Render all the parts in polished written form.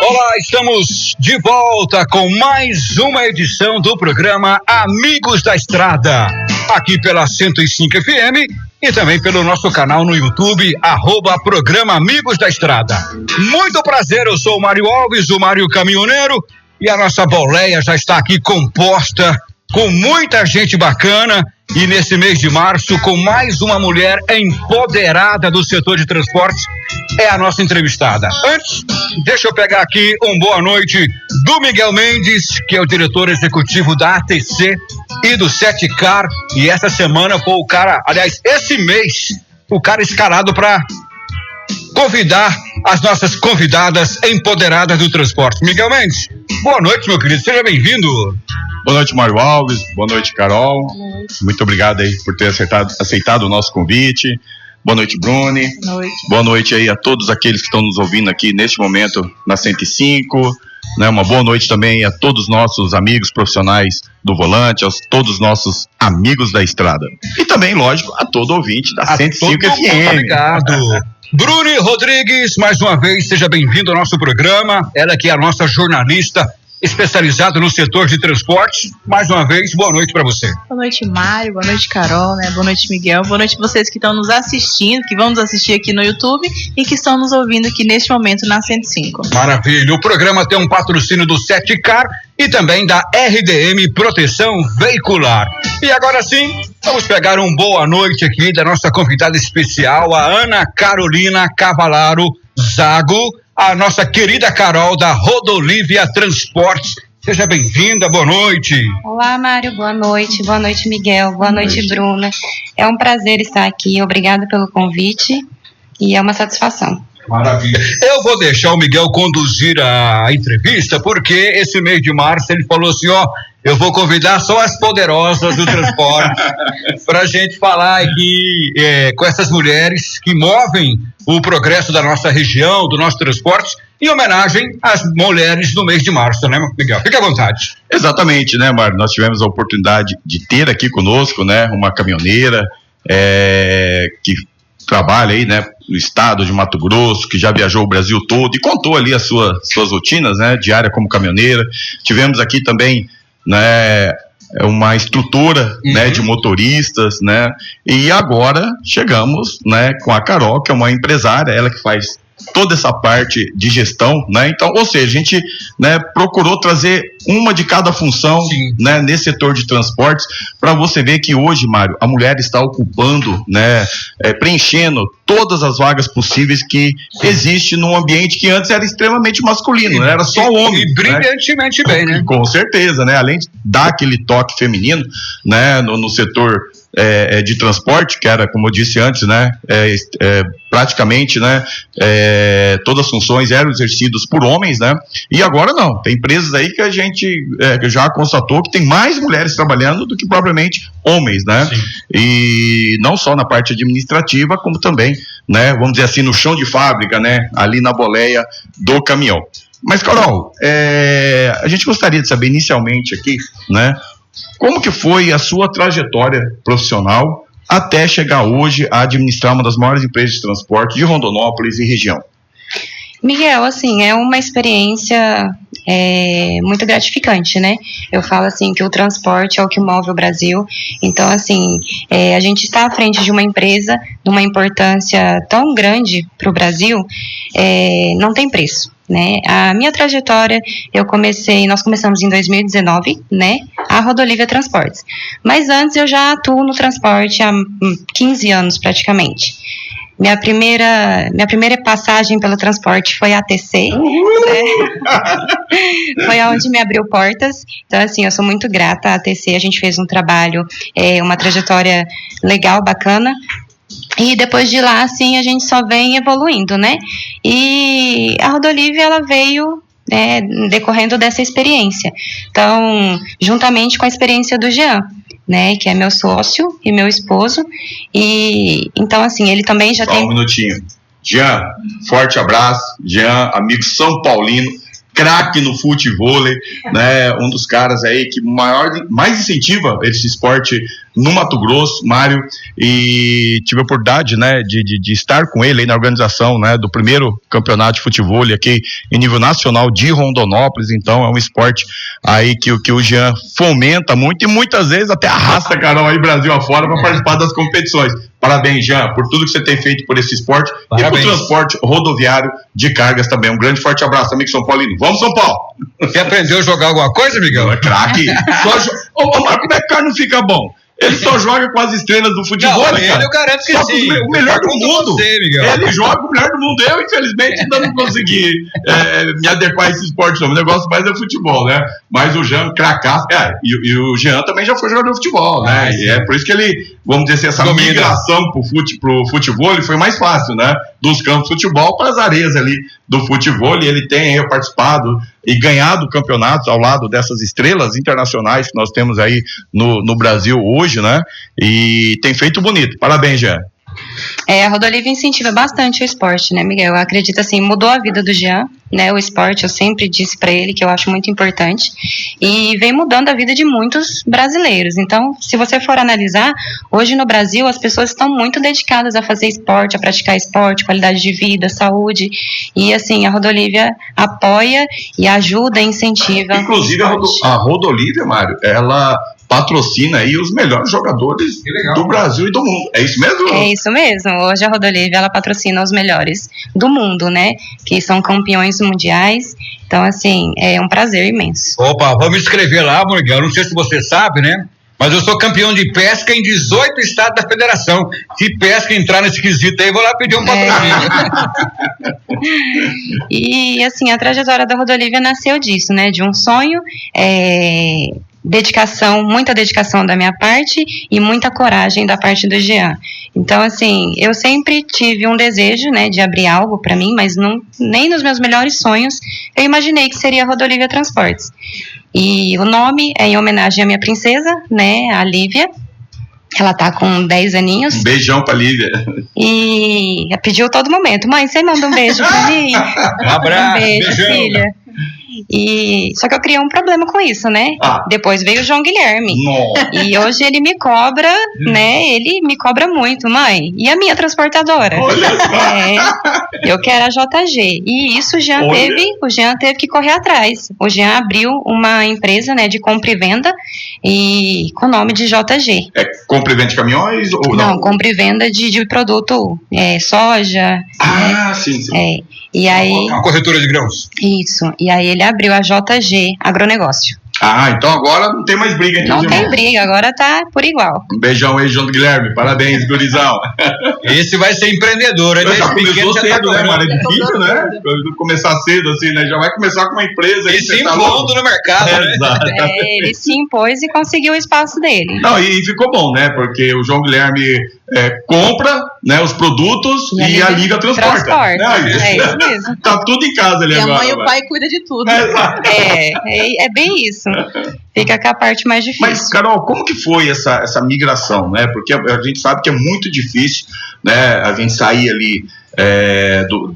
Olá, estamos de volta com mais uma edição do programa Amigos da Estrada, aqui pela 105 FM e também pelo nosso canal no YouTube, @Programa Amigos da Estrada. Muito prazer, eu sou o Mário Alves, o Mário Caminhoneiro, e a nossa boleia já está aqui composta com muita gente bacana, e nesse mês de março, com mais uma mulher empoderada do setor de transporte, é a nossa entrevistada. Antes, deixa eu pegar aqui boa noite do Miguel Mendes, que é o diretor executivo da ATC e do Setcar, e essa semana foi o cara, aliás, esse mês, o cara escalado para convidar as nossas convidadas empoderadas do transporte. Miguel Mendes, boa noite, meu querido, seja bem-vindo. Boa noite, Mário Alves. Boa noite, Carol. Boa noite. Muito obrigado aí por ter aceitado o nosso convite. Boa noite, Bruni. Boa noite. Boa noite aí a todos aqueles que estão nos ouvindo aqui neste momento na 105. Né? Uma boa noite também a todos os nossos amigos profissionais do volante, a todos os nossos amigos da estrada. E também, lógico, a todo ouvinte da 105 FM. Obrigado. Bruni Rodrigues, mais uma vez, seja bem-vindo ao nosso programa. Ela que é a nossa jornalista especializado no setor de transporte. Mais uma vez, boa noite para você. Boa noite, Mário, boa noite, Carol, né? Boa noite, Miguel, boa noite vocês que estão nos assistindo, que vão nos assistir aqui no YouTube e que estão nos ouvindo aqui neste momento na 105. Maravilha, o programa tem um patrocínio do Setcar e também da RDM Proteção Veicular. E agora sim, vamos pegar boa noite aqui da nossa convidada especial, a Ana Carolina Cavalaro Zago, a nossa querida Carol da Rodolívia Transportes. Seja bem-vinda, boa noite. Olá, Mário, boa noite, Miguel, boa noite, Bruna. É um prazer estar aqui, obrigada pelo convite e é uma satisfação. Maravilha. Eu vou deixar o Miguel conduzir a entrevista, porque esse mês de março ele falou assim, eu vou convidar só as poderosas do transporte para a gente falar aqui com essas mulheres que movem o progresso da nossa região, do nosso transporte, em homenagem às mulheres do mês de março, né, Miguel? Fique à vontade. Exatamente, né, Mário? Nós tivemos a oportunidade de ter aqui conosco, né, uma caminhoneira que trabalha aí, né, no estado de Mato Grosso, que já viajou o Brasil todo e contou ali as suas rotinas, né, diária como caminhoneira. Tivemos aqui também, né, uma instrutora, né, de motoristas, né, e agora chegamos, né, com a Carol, que é uma empresária, ela que faz toda essa parte de gestão, né, então, ou seja, a gente, né, procurou trazer uma de cada função, né, nesse setor de transportes, para você ver que hoje, Mário, a mulher está ocupando, né, preenchendo todas as vagas possíveis que existe num ambiente que antes era extremamente masculino, né, era só homem. E brilhantemente, né? Bem, né? Com certeza, né, além de dar aquele toque feminino, né, no setor de transporte, que era, como eu disse antes, né, praticamente, né, todas as funções eram exercidas por homens, né, e agora não, tem empresas aí que a gente já constatou que tem mais mulheres trabalhando do que propriamente homens, né, e não só na parte administrativa, como também, né, vamos dizer assim, no chão de fábrica, né, ali na boleia do caminhão. Mas, Carol, a gente gostaria de saber inicialmente aqui, né, como que foi a sua trajetória profissional até chegar hoje a administrar uma das maiores empresas de transporte de Rondonópolis e região? Miguel, assim, é uma experiência muito gratificante, né? Eu falo assim que o transporte é o que move o Brasil, então assim, a gente está à frente de uma empresa de uma importância tão grande para o Brasil, não tem preço, né? A minha trajetória, nós começamos em 2019, né? A Rodolívia Transportes, mas antes eu já atuo no transporte há 15 anos praticamente. Minha primeira passagem pelo transporte foi a ATC, né? Foi onde me abriu portas. Então, assim, eu sou muito grata à ATC. A gente fez um trabalho, uma trajetória legal, bacana. E depois de lá, assim, a gente só vem evoluindo, né? E a Rodolívia, ela veio decorrendo dessa experiência. Então, juntamente com a experiência do Jean, né, que é meu sócio e meu esposo, e então assim, ele também já tem... Só um minutinho. Jean, forte abraço. Jean, amigo São Paulino, craque no futevôlei, né? Um dos caras aí que mais incentiva esse esporte no Mato Grosso, Mário, e tive a oportunidade, né, de estar com ele aí na organização, né, do primeiro campeonato de futevôlei aqui em nível nacional de Rondonópolis. Então é um esporte aí que o Jean fomenta muito e muitas vezes até arrasta, Carol, aí Brasil afora para participar das competições. Parabéns, Jean, por tudo que você tem feito por esse esporte. Parabéns. E por transporte rodoviário de cargas também. Um grande forte abraço, amigo São Paulino. Vamos, São Paulo! Você aprendeu a jogar alguma coisa, Miguel? É craque. Ô, Marco, como é que o cara não fica bom? Ele só joga com as estrelas do futebol, não, ele eu garanto que só sim. O melhor do mundo. Você, Miguel. Ele joga o melhor do mundo. Eu, infelizmente, ainda não consegui me adequar a esse esporte. O negócio mais é futebol, né? Mas o Jean, cracaço. E o Jean também já foi jogador de futebol, né? E é por isso que ele, vamos dizer assim, essa migração pro futebol ele foi mais fácil, né? Dos campos de futebol para as areias ali do futebol. E ele tem aí participado e ganhado campeonatos ao lado dessas estrelas internacionais que nós temos aí no Brasil hoje, né? E tem feito bonito. Parabéns, Jean. A Rodolívia incentiva bastante o esporte, né, Miguel? Eu acredito assim, mudou a vida do Jean, né? O esporte, eu sempre disse para ele que eu acho muito importante e vem mudando a vida de muitos brasileiros. Então, se você for analisar, hoje no Brasil as pessoas estão muito dedicadas a fazer esporte, a praticar esporte, qualidade de vida, saúde, e assim, a Rodolívia apoia e ajuda, incentiva. Inclusive a Rodolívia, Mário, ela patrocina aí os melhores jogadores do Brasil e do mundo. É isso mesmo? É isso mesmo. Hoje a Rodolívia, ela patrocina os melhores do mundo, né? Que são campeões mundiais. Então, assim, é um prazer imenso. Opa, vamos escrever lá, Miguel. Não sei se você sabe, né? Mas eu sou campeão de pesca em 18 estados da federação. Se pesca entrar nesse quesito aí, vou lá pedir um patrocínio. E, assim, a trajetória da Rodolívia nasceu disso, né? De um sonho, muita dedicação da minha parte e muita coragem da parte do Jean. Então, assim, eu sempre tive um desejo, né, de abrir algo para mim, mas nem nos meus melhores sonhos eu imaginei que seria a Rodolívia Transportes. E o nome é em homenagem à minha princesa, né, a Lívia. Ela tá com 10 aninhos. Um beijão pra Lívia. E pediu todo momento: mãe, você manda um beijo pra mim? Abraço, um beijo, beijão. filha. Só que eu criei um problema com isso, né? Depois veio o João Guilherme. Nossa. E hoje ele me cobra, né? Ele me cobra muito, mãe. E a minha transportadora? Olha só. Eu quero a JG. E isso o Jean teve que correr atrás. O Jean abriu uma empresa, né, de compra e venda e com o nome de JG. É compra e venda de caminhões ou não? Não, compra e venda de produto, soja. Sim. E aí, uma corretora de grãos. Isso. E aí ele abriu a JG Agronegócio. Então agora não tem mais briga entre os irmãos. Não tem briga, agora tá por igual. Um beijão aí, João Guilherme. Parabéns, gurizão. Esse vai ser empreendedor. Já começou cedo, né, Mário? É difícil, né? Começar cedo assim, né? Já vai começar com uma empresa. E se impondo no mercado, né? Exato. Ele se impôs e conseguiu o espaço dele. Não, e ficou bom, né? Porque o João Guilherme compra, né, os produtos e a Lívia transporta. É isso mesmo. Tá tudo em casa ali agora. E a mãe e o pai cuidam de tudo. É bem isso. Fica com a parte mais difícil. Mas, Carol, como que foi essa migração, né? Porque a gente sabe que é muito difícil, né? A gente sair ali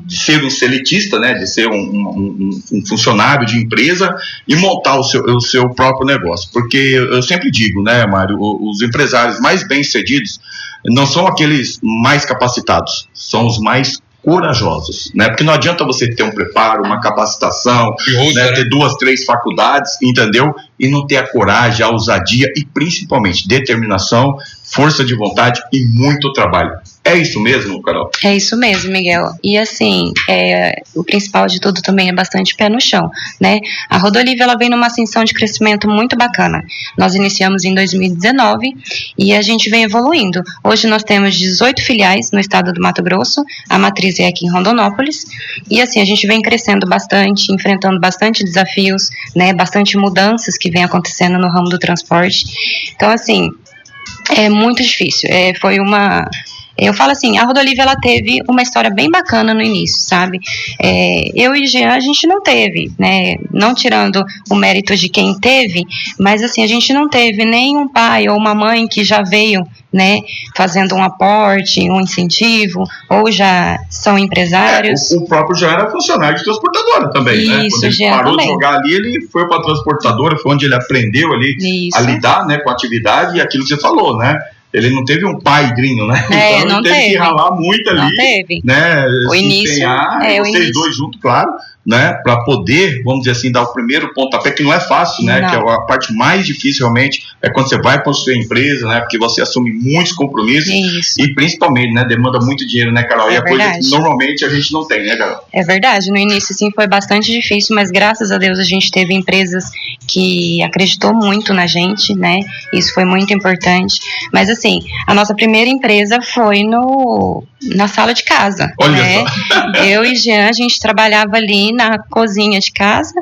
de ser um seletista, né? De ser um funcionário de empresa e montar o seu próprio negócio. Porque eu sempre digo, né, Mário, os empresários mais bem-sucedidos não são aqueles mais capacitados, são os mais corajosos, né? Porque não adianta você ter um preparo, uma capacitação, né? Ter 2, 3 faculdades, entendeu? E não ter a coragem, a ousadia e principalmente determinação, força de vontade e muito trabalho. É isso mesmo, Carol? É isso mesmo, Miguel. E assim, o principal de tudo também é bastante pé no chão, né? A Rodolívia, ela vem numa ascensão de crescimento muito bacana. Nós iniciamos em 2019 e a gente vem evoluindo. Hoje nós temos 18 filiais no estado do Mato Grosso, a matriz é aqui em Rondonópolis, e assim, a gente vem crescendo bastante, enfrentando bastante desafios, né? Bastante mudanças que vem acontecendo no ramo do transporte. Então, assim, é muito difícil. Foi uma eu falo assim, a Rodolívia, ela teve uma história bem bacana no início, sabe? Eu e Jean, a gente não teve, né? Não tirando o mérito de quem teve, mas assim, a gente não teve nem um pai ou uma mãe que já veio, né, fazendo um aporte, um incentivo, ou já são empresários. O próprio Jean era funcionário de transportadora também, né? Isso, quando ele Jean parou também. de jogar ali, ele foi para a transportadora, foi onde ele aprendeu ali a lidar, né, com a atividade e aquilo que você falou, né? Ele não teve um padrinho, né? Então não ele teve que ralar muito ali, não teve. né? O se início, empenhar, vocês dois juntos, claro, né? Para poder, vamos dizer assim, dar o primeiro pontapé, que não é fácil, né? Não. Que é a parte mais difícil realmente é quando você vai construir a empresa, né? Porque você assume muitos compromissos. Isso. E principalmente, né? Demanda muito dinheiro, né, Carol? É e a coisa verdade. que normalmente a gente não tem, né, Carol? É verdade, no início sim foi bastante difícil, mas graças a Deus a gente teve empresas que acreditou muito na gente, né? Isso foi muito importante. Mas assim, a nossa primeira empresa foi na sala de casa. Olha né? só. Eu e Jean, a gente trabalhava ali na cozinha de casa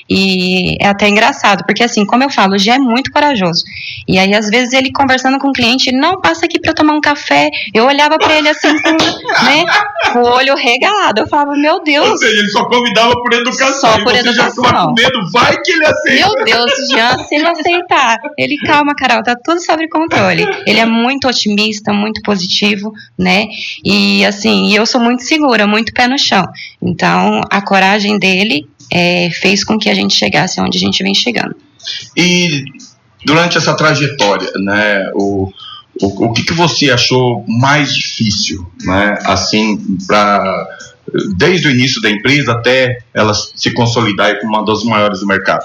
e é até engraçado, porque assim, como eu falo, o Jean é muito corajoso. E aí, às vezes, ele conversando com o cliente, ele, não, passa aqui pra eu tomar um café. Eu olhava pra ele assim, com o olho regalado. Eu falava, meu Deus. Ou seja, ele só convidava por educação. Só por e você educação. já ficava com medo, vai que ele aceita. Meu Deus, Jean, se ele aceitar. Ele, calma, Carol, tá tudo sob controle. Ele é muito otimista, muito positivo, né? E assim, eu sou muito segura, muito pé no chão. Então, a coragem dele fez com que a gente chegasse onde a gente vem chegando. E durante essa trajetória, né, o que você achou mais difícil, né, assim, desde o início da empresa até ela se consolidar como uma das maiores do mercado?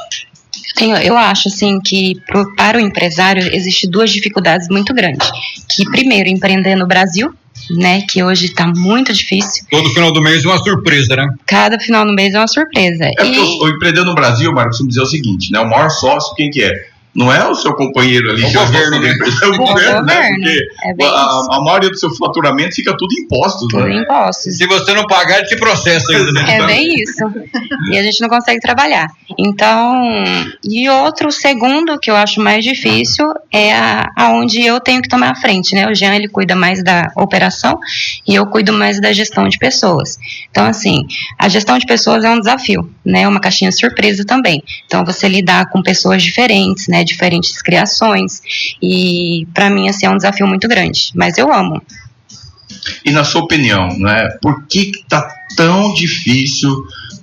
Eu acho assim que para o empresário existem duas dificuldades muito grandes. Que primeiro, empreender no Brasil, né, que hoje está muito difícil. Todo final do mês é uma surpresa, né? Cada final do mês é uma surpresa. Porque o empreender no Brasil, Mário, costumo dizer o seguinte, né, o maior sócio, quem que é? Não é o seu companheiro ali, o que governo, é o empresa, é o governo, né? Porque a maioria do seu faturamento fica tudo em impostos, tudo né? impostos. Se você não pagar, ele te processa ainda, né? É bem isso. E a gente não consegue trabalhar. Então, e outro, segundo, que eu acho mais difícil, é aonde eu tenho que tomar a frente, né? O Jean, ele cuida mais da operação e eu cuido mais da gestão de pessoas. Então, assim, a gestão de pessoas é um desafio, né? Uma caixinha surpresa também. Então, você lidar com pessoas diferentes, né? Diferentes criações, e para mim assim é um desafio muito grande, mas eu amo. E na sua opinião, né, por que tá tão difícil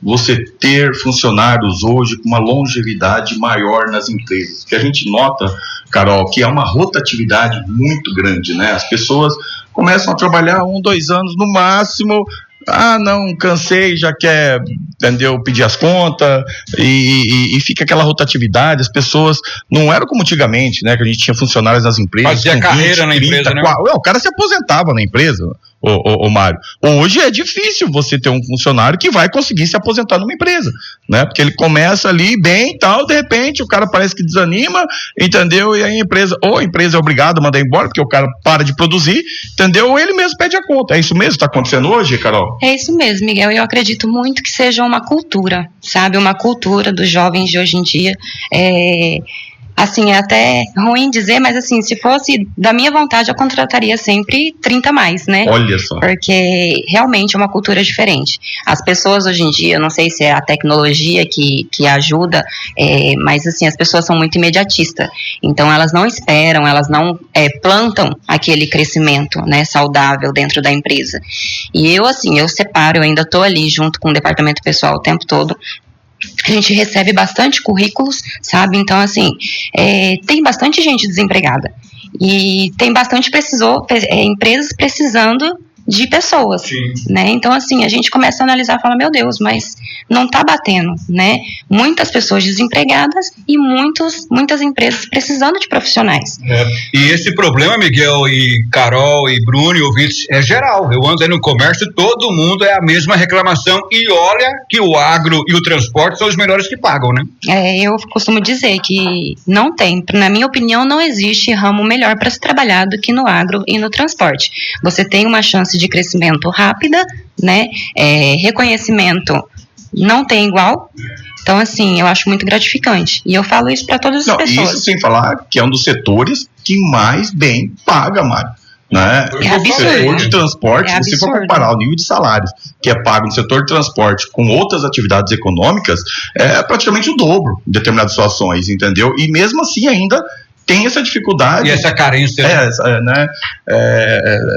você ter funcionários hoje com uma longevidade maior nas empresas? Que a gente nota, Carol, que é uma rotatividade muito grande, né? As pessoas começam a trabalhar 1, 2 anos no máximo. Ah, não, cansei, já quer, entendeu, pedir as contas e fica aquela rotatividade. As pessoas não eram como antigamente, né, que a gente tinha funcionários nas empresas. Fazia carreira na empresa, né? O cara se aposentava na empresa, o Mário. Hoje é difícil você ter um funcionário que vai conseguir se aposentar numa empresa, né, porque ele começa ali bem e tal, de repente o cara parece que desanima, entendeu, e aí a empresa é obrigada a mandar embora, porque o cara para de produzir, entendeu, ou ele mesmo pede a conta. É isso mesmo que está acontecendo hoje, Carol? É isso mesmo, Miguel. Eu acredito muito que seja uma cultura, sabe? Uma cultura dos jovens de hoje em dia. Assim, é até ruim dizer, mas assim, se fosse da minha vontade, eu contrataria sempre 30 mais, né? Olha só. Porque realmente é uma cultura diferente. As pessoas hoje em dia, eu não sei se é a tecnologia que ajuda, mas assim, as pessoas são muito imediatistas. Então, elas não esperam, elas não plantam aquele crescimento, né, saudável dentro da empresa. E eu, assim, eu separo, eu ainda estou ali junto com o departamento pessoal o tempo todo. A gente recebe bastante currículos, sabe? Então, assim, tem bastante gente desempregada. E tem bastante empresas precisando de pessoas, né? Então, assim, a gente começa a analisar e fala, meu Deus, mas não tá batendo, né? Muitas pessoas desempregadas e muitas empresas precisando de profissionais. E esse problema, Miguel e Carol e Bruno e ouvintes, é geral. Eu ando aí no comércio, todo mundo é a mesma reclamação, e olha que o agro e o transporte são os melhores que pagam, né? Eu costumo dizer que não tem, na minha opinião, não existe ramo melhor para se trabalhar do que no agro e no transporte. Você tem uma chance de crescimento rápida, né? Reconhecimento não tem igual. Então, assim, eu acho muito gratificante. E eu falo isso para todas as pessoas. Isso sem falar que é um dos setores que mais bem paga, Mário. né? É absurdo. O setor de transporte, É se você for absurdo. comparar o nível de salários que é pago no setor de transporte com outras atividades econômicas, é praticamente o dobro em determinadas situações, entendeu? E mesmo assim ainda tem essa dificuldade. E essa carência.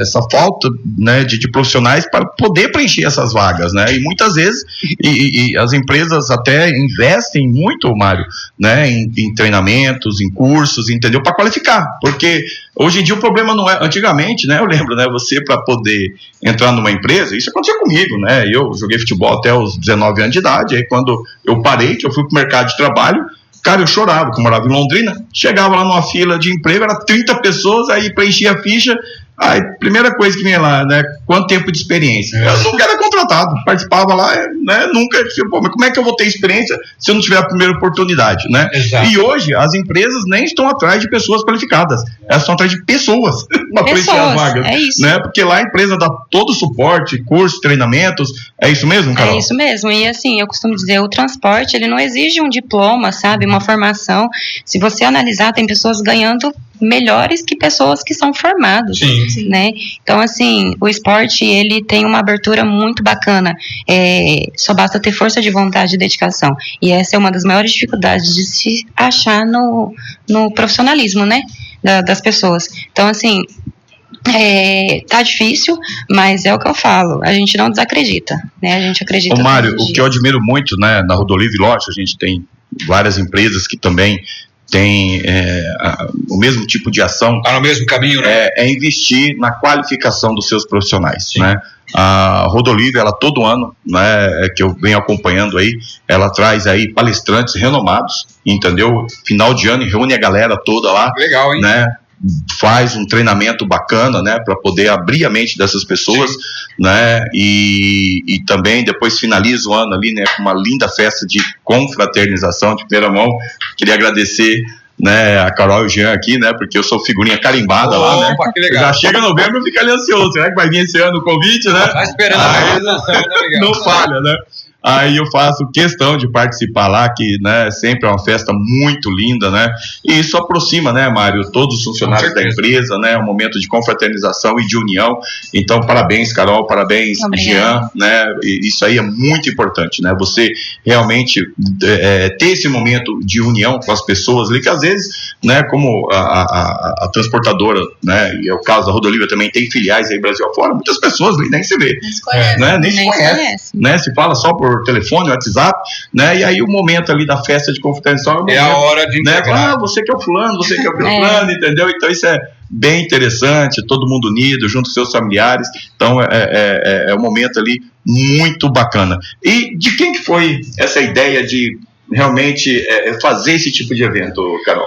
Essa falta, né, de profissionais para poder preencher essas vagas, né? E muitas vezes e as empresas até investem muito, Mário, né, em treinamentos, em cursos, entendeu? Para qualificar, porque hoje em dia o problema não é, antigamente, né? Eu lembro, né? Você para poder entrar numa empresa, isso aconteceu comigo, né? Eu joguei futebol até os 19 anos de idade, aí quando eu parei, que eu fui para o mercado de trabalho, cara, eu chorava, porque eu morava em Londrina, chegava lá numa fila de emprego, era 30 pessoas, aí preenchia a ficha, aí primeira coisa que vinha lá, né, quanto tempo de experiência? Eu nunca era contratado, participava lá, né, nunca, pô, mas como é que eu vou ter experiência se eu não tiver a primeira oportunidade, né? Exato. E hoje, as empresas nem estão atrás de pessoas qualificadas, elas estão atrás de pessoas para preencher as vagas, é isso. né, porque lá a empresa dá todo o suporte, curso, treinamentos, é isso mesmo, Carol? É isso mesmo, e assim, eu costumo dizer, o transporte, ele não exige um diploma, sabe, uma formação. Se você analisar, tem pessoas ganhando melhores que pessoas que são formados, Sim. né? Então, assim, o esporte, ele tem uma abertura muito bacana, só basta ter força de vontade e dedicação, e essa é uma das maiores dificuldades de se achar no profissionalismo, né, das pessoas. Então, assim, tá difícil, mas é o que eu falo, a gente não desacredita, né? A gente acredita. Ô Mário, o que eu admiro muito, né, na Rodolivre, lógico, a gente tem várias empresas que também têm o mesmo tipo de ação. Está no mesmo caminho, né? É investir na qualificação dos seus profissionais, né? A Rodolivre, ela todo ano, né, que eu venho acompanhando aí, ela traz aí palestrantes renomados, entendeu? Final de ano, reúne a galera toda lá. Legal, hein? Né? Faz um treinamento bacana, né, para poder abrir a mente dessas pessoas, né, e também depois finaliza o ano ali, né, com uma linda festa de confraternização de primeira mão. Queria agradecer, né, a Carol e o Jean aqui, né, porque eu sou figurinha carimbada lá, né. Que legal. Já chega novembro, fica ali ansioso, será que vai vir esse ano o convite, né? Tá esperando a realização, né, Miguel? Não falha, né? Aí eu faço questão de participar lá, que, né, sempre é uma festa muito linda, né? E isso aproxima, né, Mário, todos os funcionários da empresa, né? Um momento de confraternização e de união. Então, parabéns, Carol, parabéns, Jean, né? E isso aí é muito importante, né? Você realmente ter esse momento de união com as pessoas ali, que às vezes, né, como a transportadora, né, e é o caso da Rodolivre também tem filiais aí Brasil afora, muitas pessoas ali nem se vê, né? Nem se conhece, né? Se fala só por telefone, WhatsApp, né? E aí o momento ali da festa de confraternização é a hora de né? Você que é o fulano, você que é o fulano, entendeu? Então isso é bem interessante, todo mundo unido, junto com seus familiares. Então é um momento ali muito bacana. E de quem que foi essa ideia de realmente fazer esse tipo de evento, Carol?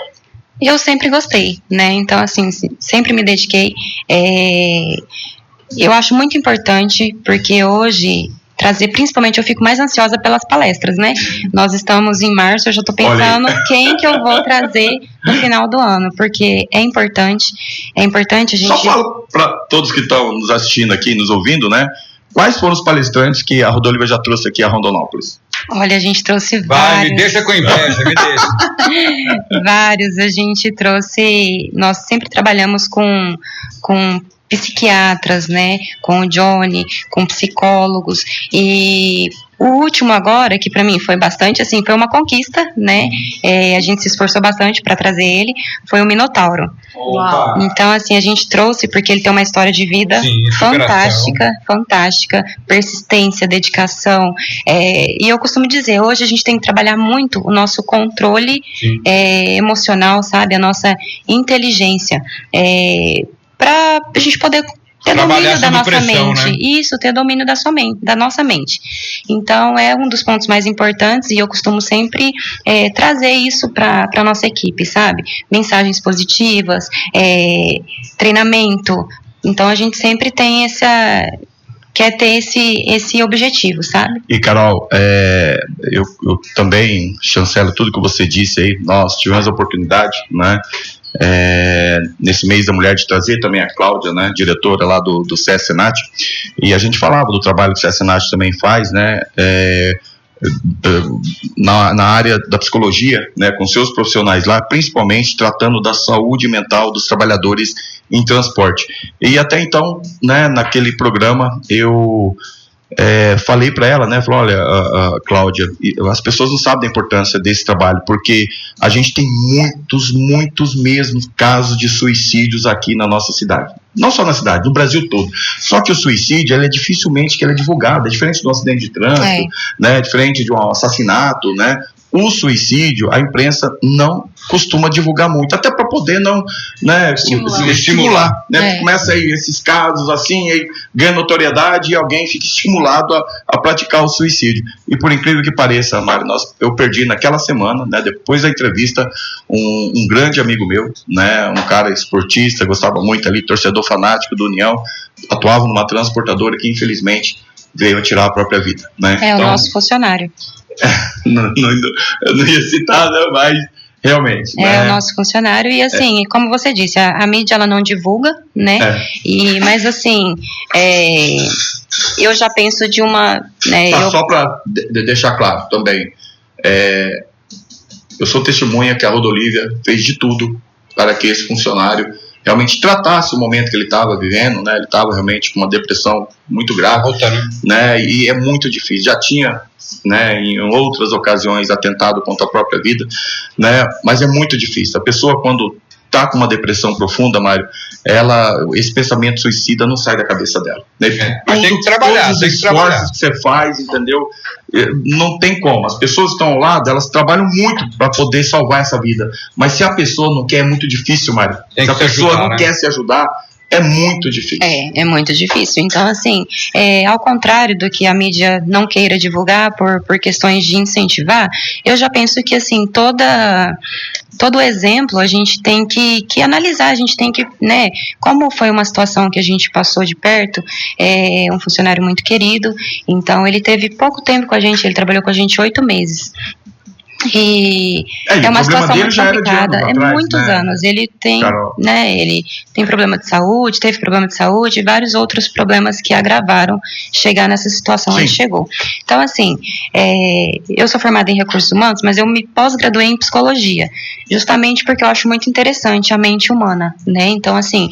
Eu sempre gostei, né? Então, assim, sempre me dediquei. Eu acho muito importante, porque hoje principalmente eu fico mais ansiosa pelas palestras, né? Nós estamos em março, eu já estou pensando quem que eu vou trazer no final do ano, porque é importante a gente... Só fala para todos que estão nos assistindo aqui, nos ouvindo, né? Quais foram os palestrantes que a Rodolivre já trouxe aqui a Rondonópolis? Olha, a gente trouxe vários. Me deixa com inveja, me deixa. Vários, a gente trouxe... Nós sempre trabalhamos com psiquiatras, né, com o Johnny, com psicólogos, e o último agora, que para mim foi bastante, assim, foi uma conquista, né, a gente se esforçou bastante para trazer ele, foi o Minotauro. Opa. Então, assim, a gente trouxe porque ele tem uma história de vida fantástica, persistência, dedicação, e eu costumo dizer, hoje a gente tem que trabalhar muito o nosso controle emocional, sabe, a nossa inteligência, para a gente poder ter domínio da nossa mente. Né? Isso, ter domínio da nossa mente. Então, é um dos pontos mais importantes e eu costumo sempre trazer isso para a nossa equipe, sabe? Mensagens positivas, treinamento. Então, a gente sempre tem quer ter esse objetivo, sabe? E, Carol, eu também chancelo tudo que você disse aí. Nós tivemos a oportunidade, né? Nesse mês da mulher, de trazer também a Cláudia, né, diretora lá do SESC Senat, e a gente falava do trabalho que o SESC Senat também faz, né, na área da psicologia, né, com seus profissionais lá, principalmente tratando da saúde mental dos trabalhadores em transporte. E até então, né, naquele programa, eu falei para ela, né, falei, olha, Cláudia, as pessoas não sabem da importância desse trabalho, porque a gente tem muitos mesmos casos de suicídios aqui na nossa cidade. Não só na cidade, no Brasil todo. Só que o suicídio, dificilmente que ele é divulgado, é diferente de um acidente de trânsito, né, diferente de um assassinato, né. O suicídio, a imprensa não costuma divulgar muito, até para poder não, né, estimular, né? Começa aí esses casos assim, aí ganha notoriedade e alguém fica estimulado a praticar o suicídio. E por incrível que pareça, Mário, eu perdi naquela semana, né, depois da entrevista, um grande amigo meu, né, um cara esportista, gostava muito ali, torcedor fanático do União, atuava numa transportadora que infelizmente veio a tirar a própria vida, né? Então, o nosso funcionário. Eu não ia citar, né, mas realmente. O nosso funcionário, e assim, como você disse, a mídia ela não divulga, né? Mas assim, eu já penso de uma. Né, só para deixar claro também, eu sou testemunha que a Rodolívia fez de tudo para que esse funcionário realmente tratasse o momento que ele estava vivendo, né? Ele estava realmente com uma depressão muito grave, né? E é muito difícil. Já tinha, né, em outras ocasiões atentado contra a própria vida, né? Mas é muito difícil. A pessoa, quando está com uma depressão profunda, Mário, esse pensamento suicida não sai da cabeça dela, né? Mas tem que trabalhar, todos os esforços que você faz, entendeu? Não tem como. As pessoas que estão ao lado, elas trabalham muito para poder salvar essa vida, mas se a pessoa não quer, é muito difícil, Mário. Se a pessoa não quer se ajudar, é muito difícil. É muito difícil. Então, assim, ao contrário do que a mídia não queira divulgar por questões de incentivar, eu já penso que, assim, todo exemplo a gente tem que analisar, a gente tem que, né, como foi uma situação que a gente passou de perto, um funcionário muito querido, então ele teve pouco tempo com a gente, ele trabalhou com a gente 8 meses. E é uma situação muito complicada, muitos anos. Ele tem, né, ele tem problema de saúde, teve problema de saúde e vários outros problemas que agravaram chegar nessa situação onde chegou. Então, assim, eu sou formada em recursos humanos, mas eu me pós-graduei em psicologia, justamente porque eu acho muito interessante a mente humana, né? Então, assim,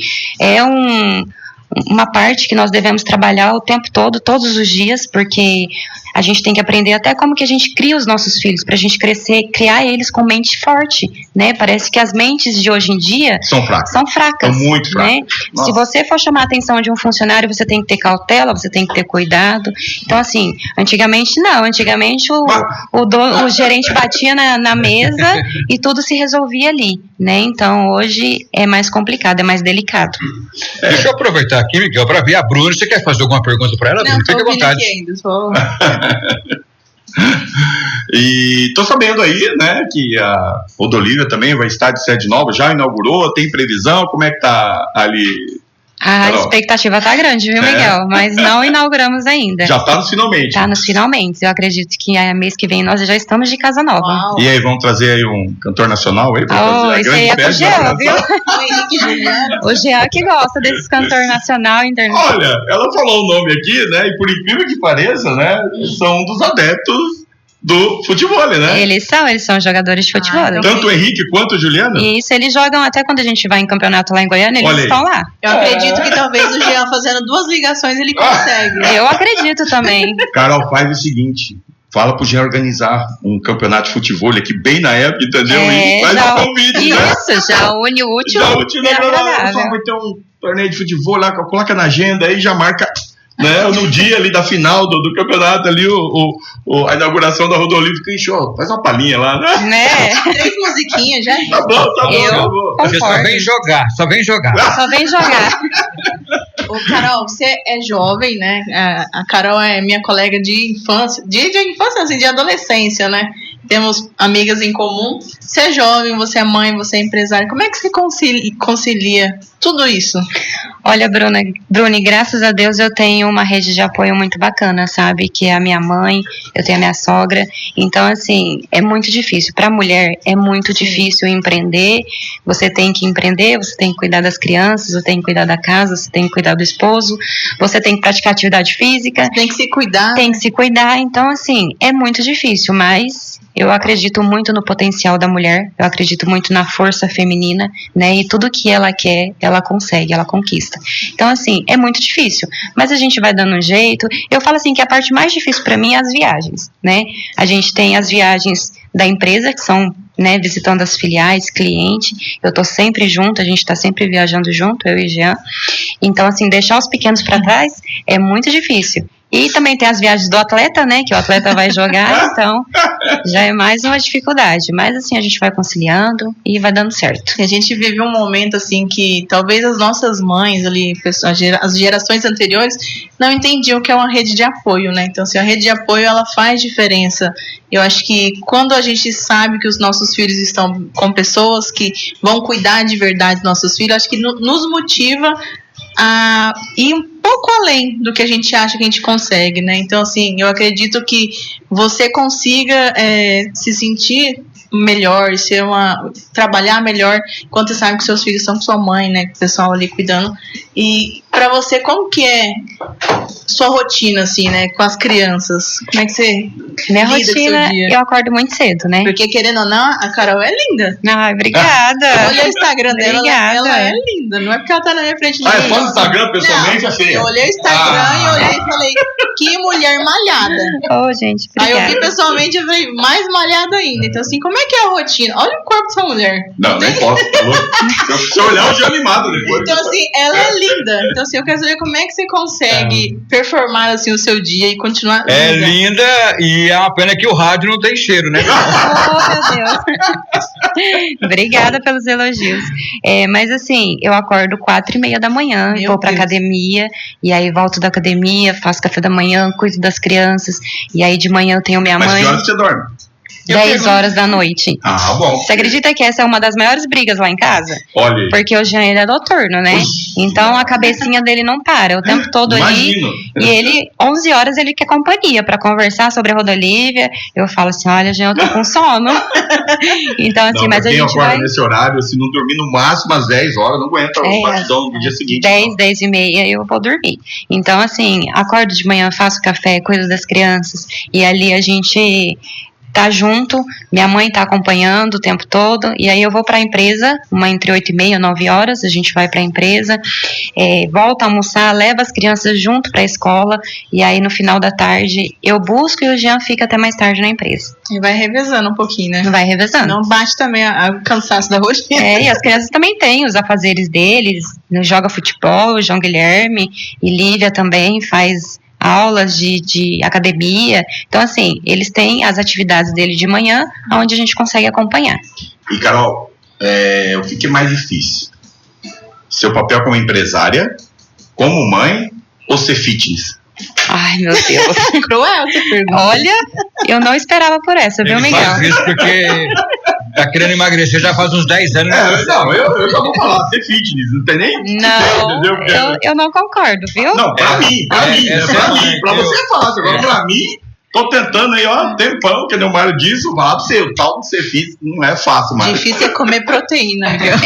uma parte que nós devemos trabalhar o tempo todo, todos os dias, porque a gente tem que aprender até como que a gente cria os nossos filhos, pra gente crescer, criar eles com mente forte, né? Parece que as mentes de hoje em dia são fracas. São muito fracas. Né? Se você for chamar a atenção de um funcionário, você tem que ter cautela, você tem que ter cuidado. Então, assim, antigamente o gerente batia na mesa e tudo se resolvia ali, né? Então, hoje é mais complicado, é mais delicado. Deixa eu aproveitar aqui, Miguel, para ver a Bruna. Você quer fazer alguma pergunta para ela? Não, fique à vontade. Aqui ainda, só... E tô sabendo aí, né, que a Rodolívia também vai estar de sede nova, já inaugurou, tem previsão, como é que tá ali? A expectativa tá grande, viu, Miguel? Mas não inauguramos ainda. Já tá nos finalmente. Tá nos finalmente. Eu acredito que mês que vem nós já estamos de casa nova. Uau. E aí, vamos trazer aí um cantor nacional aí? Isso aí é com o Jean, viu? O Jean que gosta desses cantores nacional e internacional. Olha, ela falou o nome aqui, né? E por incrível que pareça, né? São um dos adeptos do futebol, né? Eles são jogadores de futebol. Tanto o Henrique quanto o Juliano? Isso, eles jogam até quando a gente vai em campeonato lá em Goiânia, eles estão lá. Eu acredito que talvez o Jean fazendo 2 ligações ele consegue. Eu acredito também. Carol, faz o seguinte, fala pro Jean organizar um campeonato de futebol aqui bem na época, entendeu? E faz um convite, isso, já une o útil. Já une vai ter um torneio de futebol lá, coloca na agenda aí, já marca... Né, no dia ali da final do campeonato ali, a inauguração da Rodolívia fica enxó, faz uma palhinha lá, né? 3 musiquinhas já. Tá bom. Só vem jogar. Só vem jogar. Ô, Carol, você é jovem, né? A Carol é minha colega de infância, de infância, assim, de adolescência, né? Temos amigas em comum. Você é jovem, você é mãe, você é empresária. Como é que você concilia tudo isso? Olha, Bruni, graças a Deus eu tenho uma rede de apoio muito bacana, sabe? Que é a minha mãe, eu tenho a minha sogra. Então, assim, é muito difícil. Para a mulher é muito difícil empreender. Você tem que empreender, você tem que cuidar das crianças, você tem que cuidar da casa, você tem que cuidar do esposo, você tem que praticar atividade física. Tem que se cuidar. Tem que se cuidar. Então, assim, é muito difícil, mas eu acredito muito no potencial da mulher, eu acredito muito na força feminina, né? E tudo que ela quer, ela consegue, ela conquista. Então, assim, é muito difícil, mas a gente vai dando um jeito. Eu falo assim que a parte mais difícil para mim é as viagens, né? A gente tem as viagens da empresa, que são, né, visitando as filiais, cliente. Eu tô sempre junto, a gente tá sempre viajando junto, eu e Jean. Então, assim, deixar os pequenos para trás é muito difícil. E também tem as viagens do atleta, né, que o atleta vai jogar, então já é mais uma dificuldade. Mas, assim, a gente vai conciliando e vai dando certo. A gente vive um momento, assim, que talvez as nossas mães ali, as gerações anteriores, não entendiam o que é uma rede de apoio, né? Então, assim, a rede de apoio, ela faz diferença. Eu acho que quando a gente sabe que os nossos filhos estão com pessoas que vão cuidar de verdade dos nossos filhos, acho que nos motiva a ir um pouco além do que a gente acha que a gente consegue, né? Então, assim, eu acredito que você consiga se sentir melhor, trabalhar melhor quando você sabe que seus filhos estão com sua mãe, né? Com o pessoal ali cuidando. E pra você, como que é sua rotina, assim, né? Com as crianças? Como é que você Minha lida com seu rotina, dia? eu acordo muito cedo, né? Porque, querendo ou não, a Carol é linda. Ai, obrigada. Olha o Instagram dela, Obrigada. ela é linda. Não é porque ela tá na minha frente. Ah, é fã do Instagram, pessoalmente, é feia. Eu olhei o Instagram e olhei e falei, que mulher malhada. Ô, gente, Aí eu obrigada. vi pessoalmente e falei, mais malhada ainda. Então, assim, como é que é a rotina? Olha o corpo dessa mulher. Não, nem posso, tá louco? Se eu olhar, eu já animado depois. Então, assim, ela é linda. Então, assim, eu quero saber como é que você consegue performar, assim, o seu dia e continuar É linda. linda e é uma pena que o rádio não tem cheiro, né? Oh, meu Deus. Obrigada pelos elogios. Mas assim, eu acordo 4:30 da manhã, Meu vou pra Deus. academia, e aí volto da academia, faço café da manhã, cuido das crianças, e aí de manhã eu tenho minha Mas mãe, que horas você dorme? 10 horas da noite. Ah, bom. Você acredita que essa é uma das maiores brigas lá em casa? Olha aí. Porque o Jean, ele é noturno, né? Então a cabecinha dele não para, o tempo todo ali. Imagino. E ele, 11 horas, ele quer companhia pra conversar sobre a Rodolívia. Eu falo assim, olha, Jean, eu tô com sono. Então, assim, Não, mas a quem gente acorda vai... nesse horário, se não dormir no máximo às 10 horas, não aguenta o batidão do dia seguinte. 10, 10:30 eu vou dormir. Então, assim, acordo de manhã, faço café, cuido das crianças, e ali a gente tá junto, minha mãe tá acompanhando o tempo todo, e aí eu vou pra empresa, entre 8:30 e 9 horas, a gente vai pra empresa, volta a almoçar, leva as crianças junto pra escola, e aí no final da tarde eu busco e o Jean fica até mais tarde na empresa. E vai revezando um pouquinho, né? Vai revezando. Não bate também o cansaço da rotina. E as crianças também têm os afazeres deles, joga futebol, o João Guilherme e Lívia também faz aulas de academia. Então, assim, eles têm as atividades dele de manhã, onde a gente consegue acompanhar. E, Carol, o que é mais difícil? Seu papel como empresária, como mãe ou ser fitness? Ai, meu Deus. Cruel essa pergunta. Olha, eu não esperava por essa, viu, Ele Miguel? faz isso porque tá querendo emagrecer já faz uns 10 anos. Não, eu já vou falar, ser fitness, não tem nem... Não, entendeu? eu não concordo, viu? Não, pra mim, né? Pra mim, pra você é fácil, agora pra mim, tô tentando aí, ó, um tempão, que nem o Mário disse, o falar pra você, o tal de ser fitness não é fácil, Mário. Difícil é comer proteína, Miguel.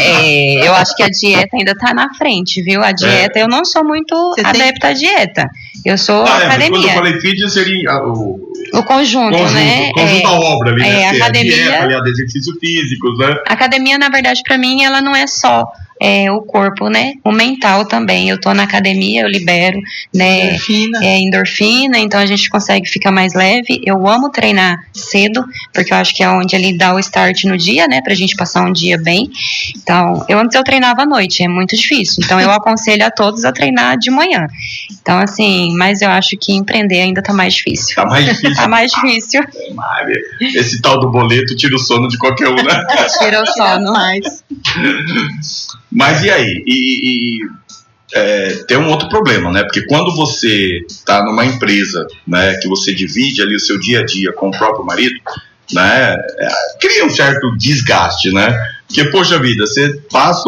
Eu acho que a dieta ainda tá na frente, viu? A dieta, eu não sou muito adepta à dieta. Eu sou academia. Quando eu falei fitness, seria o conjunto, né? Conjunto da obra ali, né? Academia, a dieta, ali, exercícios físicos, né? A academia, na verdade, pra mim, ela não é só o corpo, né? O mental também. Eu tô na academia, eu libero, né? Endorfina, então a gente consegue ficar mais leve. Eu amo treinar cedo, porque eu acho que é onde ele dá o start no dia, né? Pra gente passar um dia bem. Então, antes eu treinava à noite, é muito difícil. Então, eu aconselho a todos a treinar de manhã. Então, assim, mas eu acho que empreender ainda tá mais difícil. Tá mais difícil. Tá mais difícil. Esse tal do boleto tira o sono de qualquer um, né? Tira o sono. Mas e aí? Tem um outro problema, né? Porque quando você está numa empresa, né, que você divide ali o seu dia a dia com o próprio marido, né, cria um certo desgaste, né? Porque, poxa vida, você passa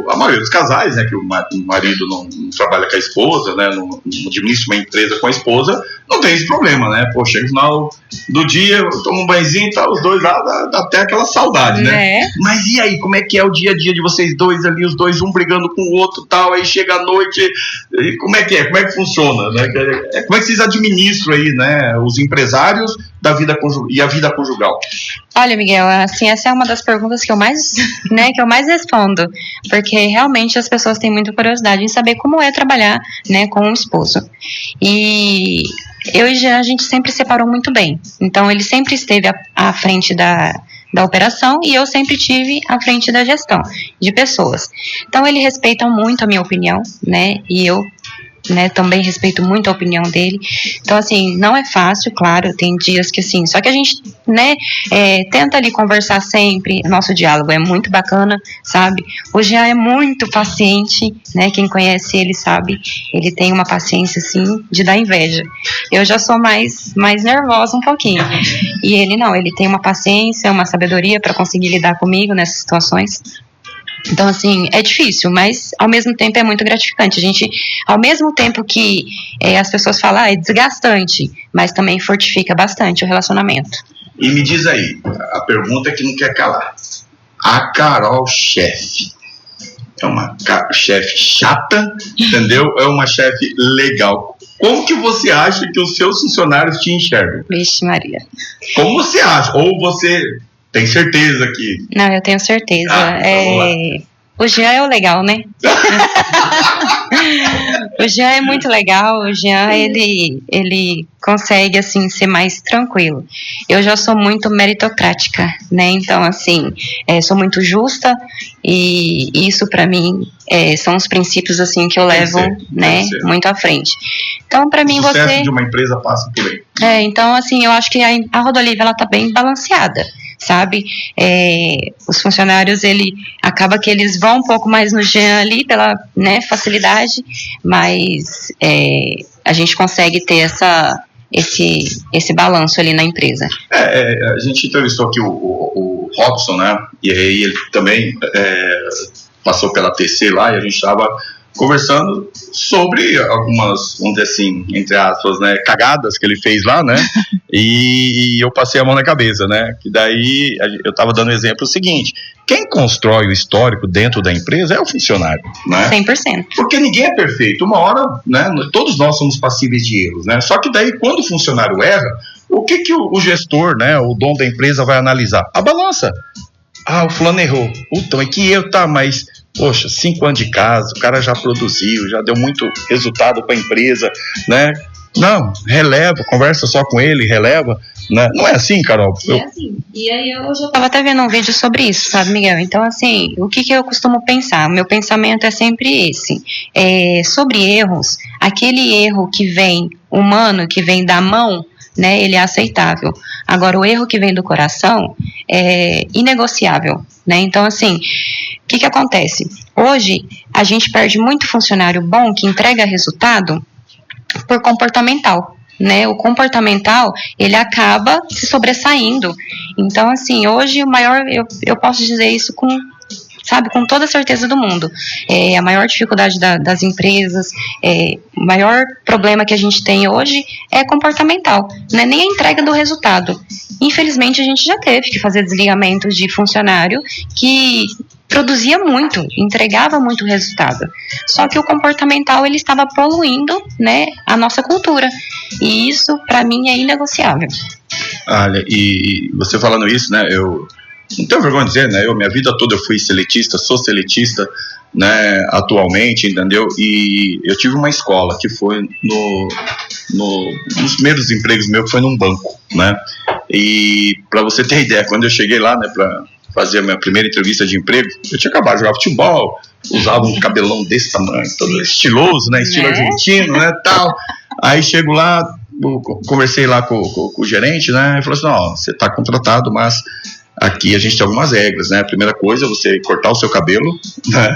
a maioria dos casais, né, que o marido não trabalha com a esposa, né, não administra uma empresa com a esposa, não tem esse problema, né? Pô, chega no final do dia, toma um banhozinho e tá, os dois lá, dá até aquela saudade, né? Mas e aí, como é que é o dia a dia de vocês dois ali, os dois, um brigando com o outro tal, aí chega a noite, e como é que funciona, né? Como é que vocês administram aí, né, os empresários da vida e a vida conjugal? Olha, Miguel, assim, essa é uma das perguntas que eu mais, né, que eu mais respondo, porque realmente as pessoas têm muita curiosidade em saber como é trabalhar, né, com um esposo. E eu e Jean, a gente sempre separou muito bem. Então, ele sempre esteve à frente da operação e eu sempre tive à frente da gestão de pessoas. Então, ele respeita muito a minha opinião, né, e eu, né, também respeito muito a opinião dele. Então, assim, não é fácil, claro, tem dias que, assim, só que a gente, né, tenta ali conversar sempre, nosso diálogo é muito bacana, sabe? O Jean é muito paciente, né, quem conhece ele sabe, ele tem uma paciência, assim, de dar inveja. Eu já sou mais nervosa um pouquinho, e ele não, ele tem uma paciência, uma sabedoria para conseguir lidar comigo nessas situações. Então, assim, é difícil, mas ao mesmo tempo é muito gratificante. A gente, ao mesmo tempo que as pessoas falam, é desgastante, mas também fortifica bastante o relacionamento. E me diz aí, a pergunta que não quer calar. A Carol chefe é uma chefe chata, entendeu? É uma chefe legal. Como que você acha que os seus funcionários te enxergam? Vixe Maria. Como você acha? Ou você... tem certeza que... Não, eu tenho certeza. O Jean é o legal, né? O Jean é muito legal. O Jean, ele consegue, assim, ser mais tranquilo. Eu já sou muito meritocrática, né? Então, assim, sou muito justa e isso, pra mim, são os princípios, assim, que eu levo, né, muito à frente. Então, pra mim, o sucesso de uma empresa passa por aí. Então, assim, eu acho que a Rodolívia, ela tá bem balanceada, sabe? Os funcionários, acaba que eles vão um pouco mais no Jean ali pela, né, facilidade, mas a gente consegue ter esse balanço ali na empresa. A gente entrevistou aqui o Robson, né? E aí ele também passou pela TC lá e a gente estava conversando sobre algumas, vamos dizer assim, entre aspas, né, cagadas que ele fez lá, né, e eu passei a mão na cabeça, né, que daí eu estava dando o exemplo seguinte: quem constrói o histórico dentro da empresa é o funcionário, né? 100%. Porque ninguém é perfeito, uma hora, né, todos nós somos passíveis de erros, né, só que daí quando o funcionário erra, o que o gestor, né, o dono da empresa vai analisar? A balança. O fulano errou, então é que eu, mas... poxa, 5 anos de casa, o cara já produziu, já deu muito resultado para a empresa, né? Não, releva, conversa só com ele, releva, né? Não é assim, Carol? É assim. E aí eu já estava até vendo um vídeo sobre isso, sabe, Miguel? Então, assim, o que eu costumo pensar? O meu pensamento é sempre esse. Sobre erros, aquele erro que vem humano, que vem da mão, né, ele é aceitável. Agora, o erro que vem do coração é inegociável, né? Então, assim, o que acontece? Hoje, a gente perde muito funcionário bom que entrega resultado por comportamental, né? O comportamental, ele acaba se sobressaindo. Então, assim, hoje o maior, eu posso dizer isso com toda a certeza do mundo. A maior dificuldade das empresas, o maior problema que a gente tem hoje é comportamental, não é nem a entrega do resultado. Infelizmente, a gente já teve que fazer desligamentos de funcionário que produzia muito, entregava muito resultado. Só que o comportamental, ele estava poluindo, né, a nossa cultura. E isso, para mim, é inegociável. Olha, e você falando isso, né, eu não tenho vergonha de dizer, né, minha vida toda eu fui seletista, sou seletista, né, atualmente, entendeu? E eu tive uma escola que foi nos primeiros empregos meus, que foi num banco, né? E para você ter ideia, quando eu cheguei lá, né, para fazer a minha primeira entrevista de emprego, eu tinha acabado de jogar futebol, usava um cabelão desse tamanho, todo estiloso, né, estilo argentino, né, tal. Aí chego lá, conversei lá com o gerente, né, e falou assim: ó, você está contratado, mas aqui a gente tem algumas regras, né? A primeira coisa é você cortar o seu cabelo, né?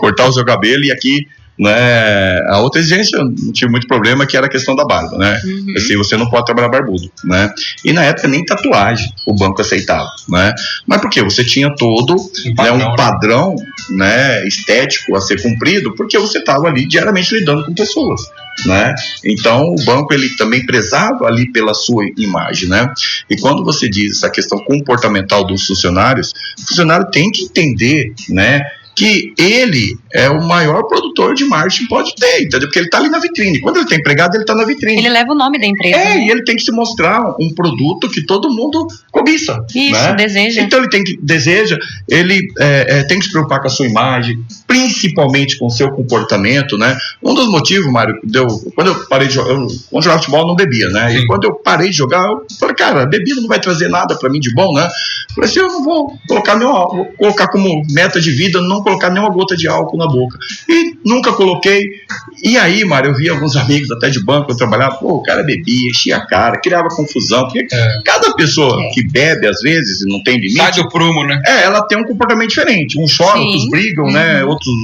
Cortar o seu cabelo, e aqui, né, a outra exigência, eu não tive muito problema, que era a questão da barba, né? Assim, você não pode trabalhar barbudo, né? E na época nem tatuagem o banco aceitava, né? Mas por quê? Você tinha todo um padrão, né, estético a ser cumprido, porque você estava ali diariamente lidando com pessoas, né? Então o banco, ele também prezava ali pela sua imagem, né? E quando você diz essa questão comportamental dos funcionários, o funcionário tem que entender, né, que ele é o maior produtor de marketing pode ter, entendeu? Porque ele está ali na vitrine. Quando ele está empregado, ele está na vitrine. Ele leva o nome da empresa. E ele tem que se mostrar um produto que todo mundo cobiça. Isso, né? deseja. Então ele tem que se preocupar com a sua imagem, principalmente com o seu comportamento, né? Um dos motivos, Mário, quando eu parei de jogar, quando jogava futebol eu não bebia, né? E quando eu parei de jogar, eu falei, cara, a bebida não vai trazer nada para mim de bom, né? Eu falei assim, eu não vou colocar como meta de vida, não colocar nenhuma gota de álcool na boca. E nunca coloquei. E aí, Mário, eu vi alguns amigos até de banco, eu trabalhava, o cara bebia, enchia a cara, criava confusão, porque cada pessoa que bebe, às vezes, não tem limite. Sai do prumo, né? Ela tem um comportamento diferente. Uns choram, outros brigam, né? Outros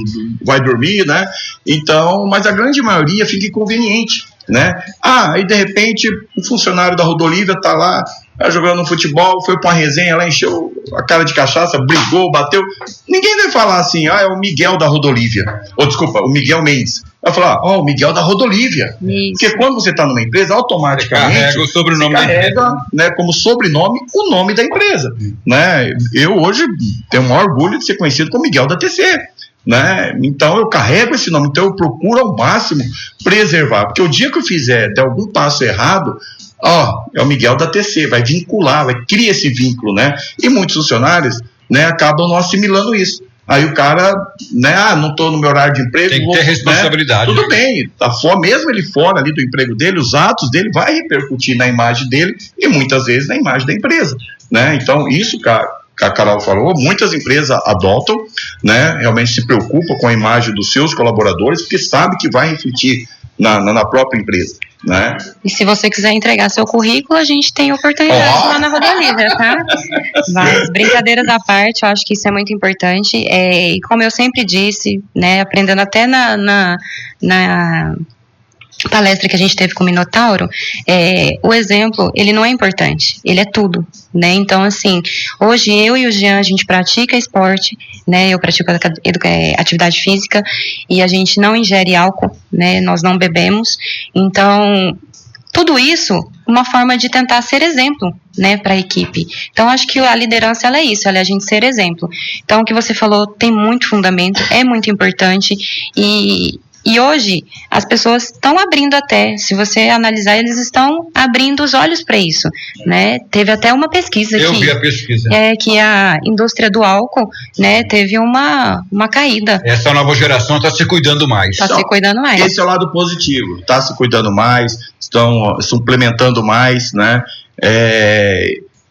vai dormir, né? Então, mas a grande maioria fica inconveniente, né? Aí de repente um funcionário da Rodolívia tá lá jogando futebol, foi pra uma resenha lá, encheu a cara de cachaça, brigou, bateu. Ninguém vai falar assim, é o Miguel da Rodolívia, ou desculpa, o Miguel Mendes. Vai falar, o Miguel da Rodolívia. Isso. Porque quando você tá numa empresa, automaticamente carrega o sobrenome da empresa, né, como sobrenome o nome da empresa, né? Eu hoje tenho o maior orgulho de ser conhecido como Miguel da TC, né? Então eu carrego esse nome, então eu procuro ao máximo preservar, porque o dia que eu fizer der algum passo errado, é o Miguel da TC, vai vincular, vai criar esse vínculo, né? E muitos funcionários, né, acabam não assimilando isso. Aí o cara, né, não estou no meu horário de emprego. Tem que ter responsabilidade. Né? Tudo bem, mesmo ele fora ali do emprego dele, os atos dele vai repercutir na imagem dele e muitas vezes na imagem da empresa, né? Então isso, cara, a Carol falou, muitas empresas adotam, né, realmente se preocupam com a imagem dos seus colaboradores, porque sabe que vai refletir na própria empresa, né? E se você quiser entregar seu currículo, a gente tem oportunidade lá na Rodolívia, tá? Mas, brincadeiras à parte, eu acho que isso é muito importante, e como eu sempre disse, né, aprendendo até na palestra que a gente teve com o Minotauro, o exemplo, ele não é importante, ele é tudo, né? Então, assim, hoje eu e o Jean, a gente pratica esporte, né? Eu pratico atividade física e a gente não ingere álcool, né? Nós não bebemos, então tudo isso, uma forma de tentar ser exemplo, né, para a equipe. Então, acho que a liderança, ela é isso, ela é a gente ser exemplo. Então, o que você falou tem muito fundamento, é muito importante e hoje, as pessoas estão abrindo até, se você analisar, eles estão abrindo os olhos para isso, né? Teve até uma pesquisa Eu vi a pesquisa. Que a indústria do álcool, né, teve uma caída. Essa nova geração está se cuidando mais. Está se cuidando mais. Esse é o lado positivo, está se cuidando mais, estão suplementando mais, né?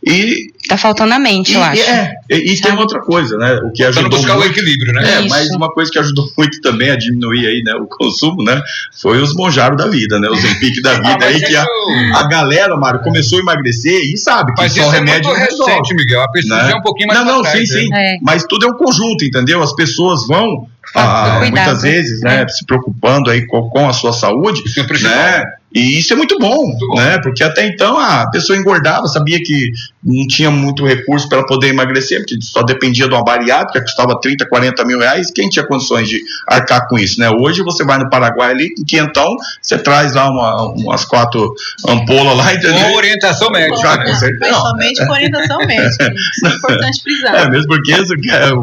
E tá faltando a mente, eu acho. E tem outra coisa, né? O que ajudou buscar muito, o equilíbrio, né? Mas uma coisa que ajudou muito também a diminuir aí, né, o consumo, né? Foi os Monjaro da vida, né? Os Zempic da vida aí, que a galera, Mário, começou a emagrecer e sabe que só remédio não resolve. Recente, Miguel. A pesquisa é um pouquinho mais atrás, sim. Mas tudo é um conjunto, entendeu? As pessoas vão muitas vezes, né, se preocupando aí com a sua saúde, né? E isso é muito bom, né? Porque até então a pessoa engordava, sabia que não tinha muito recurso para poder emagrecer, porque só dependia de uma bariátrica, custava 30, 40 mil reais, quem tinha condições de arcar com isso, né? Hoje você vai no Paraguai ali, em quinhentão, você traz lá umas 4 ampolas lá, entendeu? Com orientação médica. Principalmente com orientação médica. Isso é importante frisar. Mesmo porque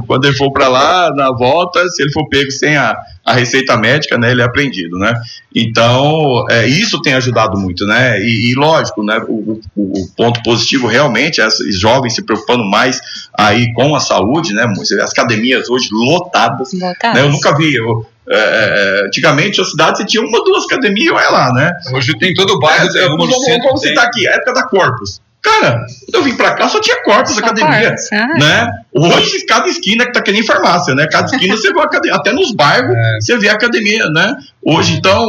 quando ele for para lá, na volta, se ele for pego sem a receita médica, né, ele é apreendido, né? Então, isso tem ajudado muito, né? E lógico, né, o ponto positivo realmente é esses jovens se preocupando mais aí com a saúde, né? As academias hoje lotadas. Né? Eu nunca vi. Antigamente a cidade você tinha 1 ou 2 academias, olha lá, né? Hoje tem todo o bairro. Vamos citar aqui, a época da Corpus. Cara, quando eu vim pra cá, só tinha Corpus academia, né? Hoje, cada esquina que tá que nem farmácia, né? Cada esquina você vê a academia, até nos bairros você vê a academia, né? Hoje, então,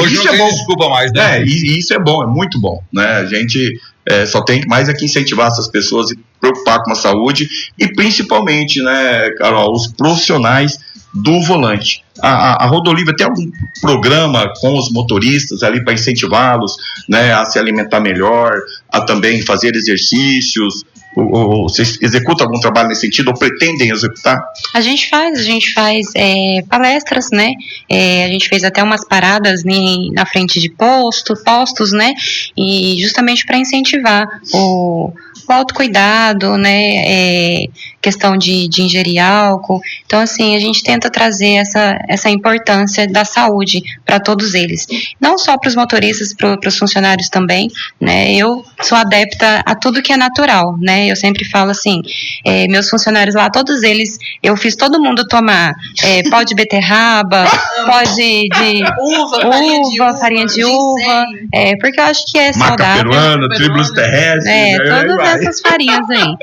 hoje isso não é tem bom. Desculpa mais, né? E isso é bom, é muito bom, né? A gente só tem mais que incentivar essas pessoas e preocupar com a saúde e principalmente, né, Carol, os profissionais do volante. A Rodolívia tem algum programa com os motoristas ali para incentivá-los, né, a se alimentar melhor, a também fazer exercícios? Ou vocês executam algum trabalho nesse sentido ou pretendem executar? A gente faz palestras, né? A gente fez até umas paradas na frente de postos, né? E justamente para incentivar o autocuidado, né? questão de ingerir álcool. Então, assim, a gente tenta trazer essa importância da saúde para todos eles. Não só para os motoristas, para os funcionários também, né? Eu sou adepta a tudo que é natural, né? Eu sempre falo assim, meus funcionários lá, todos eles, eu fiz todo mundo tomar pó de beterraba, pó de farinha de uva, porque eu acho que é maca saudável. peruana, tribulus terrestre, todas essas farinhas aí.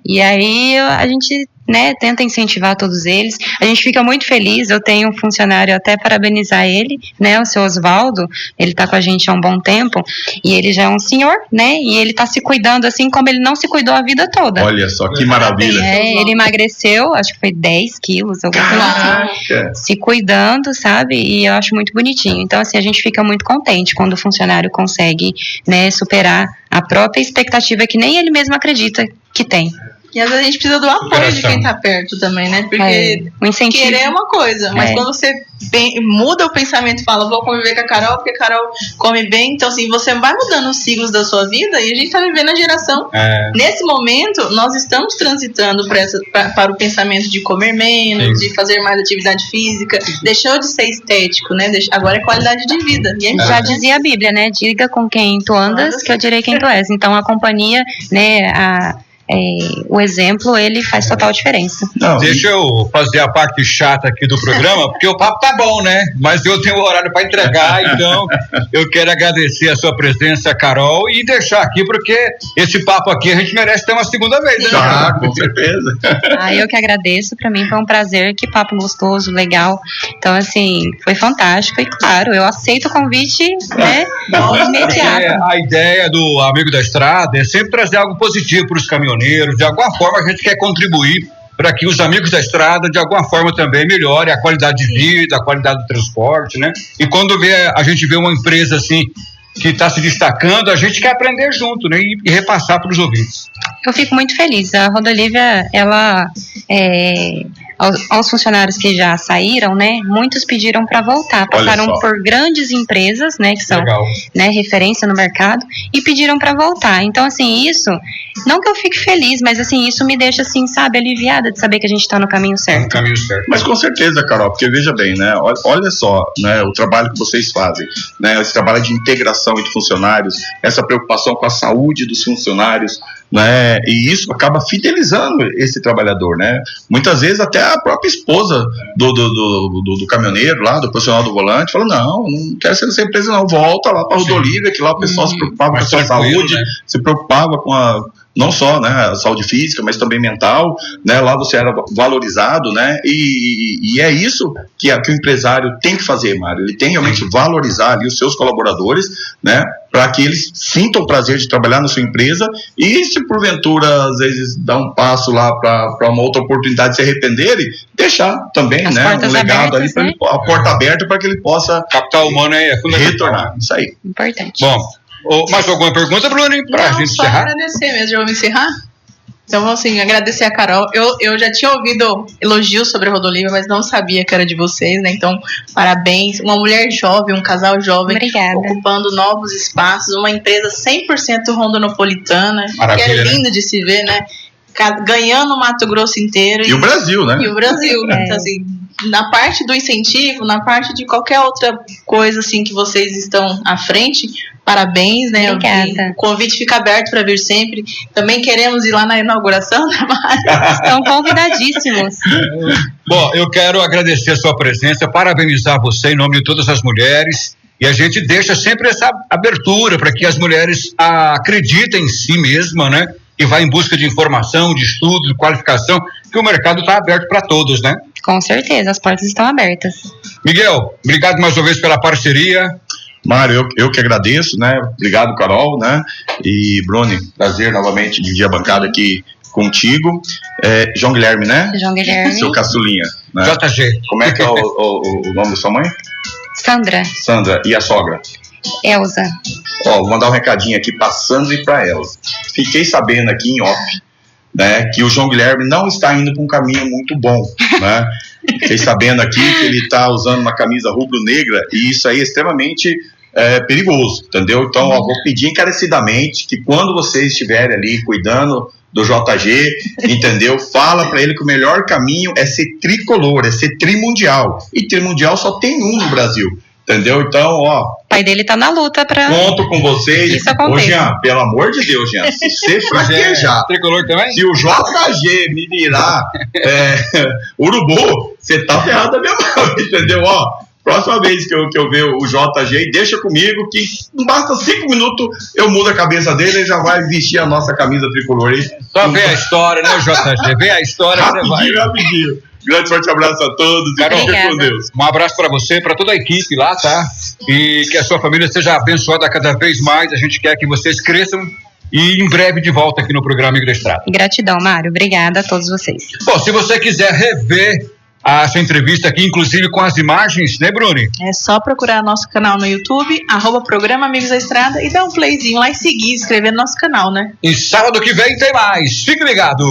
E aí a gente, né, tenta incentivar todos eles. A gente fica muito feliz. Eu tenho um funcionário, até parabenizar ele, né, o seu Osvaldo. Ele tá com a gente há um bom tempo e ele já é um senhor, né, e ele tá se cuidando assim como ele não se cuidou a vida toda. Olha só que maravilha. Ele emagreceu, acho que foi 10 quilos, alguma coisa assim, se cuidando, sabe, e eu acho muito bonitinho. Então, assim, a gente fica muito contente quando o funcionário consegue, né, superar a própria expectativa que nem ele mesmo acredita que tem. E às vezes a gente precisa do apoio de quem tá perto também, né? Porque o incentivo. Querer é uma coisa, mas quando você muda o pensamento e fala, vou conviver com a Carol, porque a Carol come bem, então assim, você vai mudando os ciclos da sua vida e a gente tá vivendo a geração. Nesse momento, nós estamos transitando para o pensamento de comer menos, de fazer mais atividade física, deixou de ser estético, né? Agora é qualidade de vida. E já dizia a Bíblia, né? Diga com quem tu andas, que eu direi quem tu és. Então a companhia, né, o exemplo, ele faz total diferença. Deixa eu fazer a parte chata aqui do programa, porque o papo tá bom, né? Mas eu tenho horário para entregar, então eu quero agradecer a sua presença, Carol, e deixar aqui, porque esse papo aqui a gente merece ter uma segunda vez, né? Com certeza. Eu que agradeço, para mim foi um prazer, que papo gostoso, legal. Então, assim, foi fantástico e, claro, eu aceito o convite, né, imediato. A ideia do Amigo da Estrada é sempre trazer algo positivo para os caminhoneiros. De alguma forma a gente quer contribuir para que os amigos da estrada de alguma forma também melhore a qualidade de vida, a qualidade do transporte, né? E quando a gente vê uma empresa assim que está se destacando, a gente quer aprender junto, né? E repassar para os ouvintes. Eu fico muito feliz. A Rodolívia, ela aos funcionários que já saíram, né, muitos pediram para voltar, passaram por grandes empresas, né, que são, né, referência no mercado, e pediram para voltar. Então, assim, isso, não que eu fique feliz, mas assim, isso me deixa, assim, sabe, aliviada de saber que a gente está no caminho certo. No caminho certo. Mas com certeza, Carol, porque veja bem, né, olha só, né, o trabalho que vocês fazem, né, esse trabalho de integração entre funcionários, essa preocupação com a saúde dos funcionários, né, e isso acaba fidelizando esse trabalhador, né, muitas vezes até a própria esposa do caminhoneiro lá, do profissional do volante, fala, não quero ser nessa empresa não, volta lá para a Rodolívia, que lá o pessoal se preocupava com a sua saúde, né? Se preocupava com não só, né, a saúde física, mas também mental, né, lá você era valorizado, né, e é isso que o empresário tem que fazer, Mário, ele tem realmente valorizar ali os seus colaboradores, né, para que eles sintam o prazer de trabalhar na sua empresa, e se porventura, às vezes, dar um passo lá para uma outra oportunidade de se arrependerem, deixar também, né, um legado abertas, ali, a porta aberta para que ele possa capital humano retornar, isso aí. Importante. Bom, mais alguma pergunta, Bruno, para a gente só encerrar? Agradecer mesmo, já vamos encerrar? Então, vamos assim, agradecer a Carol. Eu já tinha ouvido elogios sobre a Rodolívia, mas não sabia que era de vocês, né? Então, parabéns. Uma mulher jovem, um casal jovem, obrigada, ocupando novos espaços, uma empresa 100% rondonopolitana, que é lindo, né, de se ver, né? Ganhando o Mato Grosso inteiro. E o Brasil, né? E o Brasil. Então, assim, na parte do incentivo, na parte de qualquer outra coisa, assim, que vocês estão à frente, parabéns, né? Obrigada. O convite fica aberto para vir sempre. Também queremos ir lá na inauguração, né, Mário? Estão convidadíssimos. Bom, eu quero agradecer a sua presença, parabenizar você em nome de todas as mulheres. E a gente deixa sempre essa abertura para que as mulheres acreditem em si mesmas, né? E vá em busca de informação, de estudo, de qualificação, que o mercado está aberto para todos, né? Com certeza, as portas estão abertas. Miguel, obrigado mais uma vez pela parceria. Mário, eu que agradeço, né? Obrigado, Carol, né? E Bruni, prazer novamente dividir a bancada aqui contigo. João Guilherme, né? João Guilherme. Seu caçulinha, né? JG. Como é que é o nome da sua mãe? Sandra. Sandra. E a sogra? Elza. Vou mandar um recadinho aqui pra Sandra e pra Elza. Fiquei sabendo aqui em off, né, que o João Guilherme não está indo para um caminho muito bom, né? Fiquei sabendo aqui que ele está usando uma camisa rubro-negra e isso aí é extremamente perigoso, entendeu? Então, vou pedir encarecidamente que quando vocês estiverem ali cuidando do JG, entendeu? Fala pra ele que o melhor caminho é ser tricolor, é ser trimundial. E trimundial só tem um no Brasil, entendeu? Então, ó... O pai dele tá na luta pra... Conto com vocês. Isso aconteça. Ô, Jean, pelo amor de Deus, Jean, se você fraquejar... Tricolor também? Se o JG me virar urubu, você tá ferrado da minha mão, entendeu? Ó, próxima vez que eu ver o JG, deixa comigo que não basta 5 minutos, eu mudo a cabeça dele e já vai vestir a nossa camisa tricolor aí. Só vê a história, né, JG? Vê a história, você vai. Rapidinho. Grande forte abraço a todos Carol, e fique com Deus. Um abraço para você, para toda a equipe lá, tá? E que a sua família seja abençoada cada vez mais. A gente quer que vocês cresçam e em breve de volta aqui no programa Amigo da Estrada. Gratidão, Mário. Obrigada a todos vocês. Bom, se você quiser rever essa entrevista aqui, inclusive com as imagens, né, Bruni? É só procurar nosso canal no YouTube, @Programa Amigos da Estrada, e dar um playzinho lá e seguir, inscrever no nosso canal, né? E sábado que vem tem mais. Fique ligado!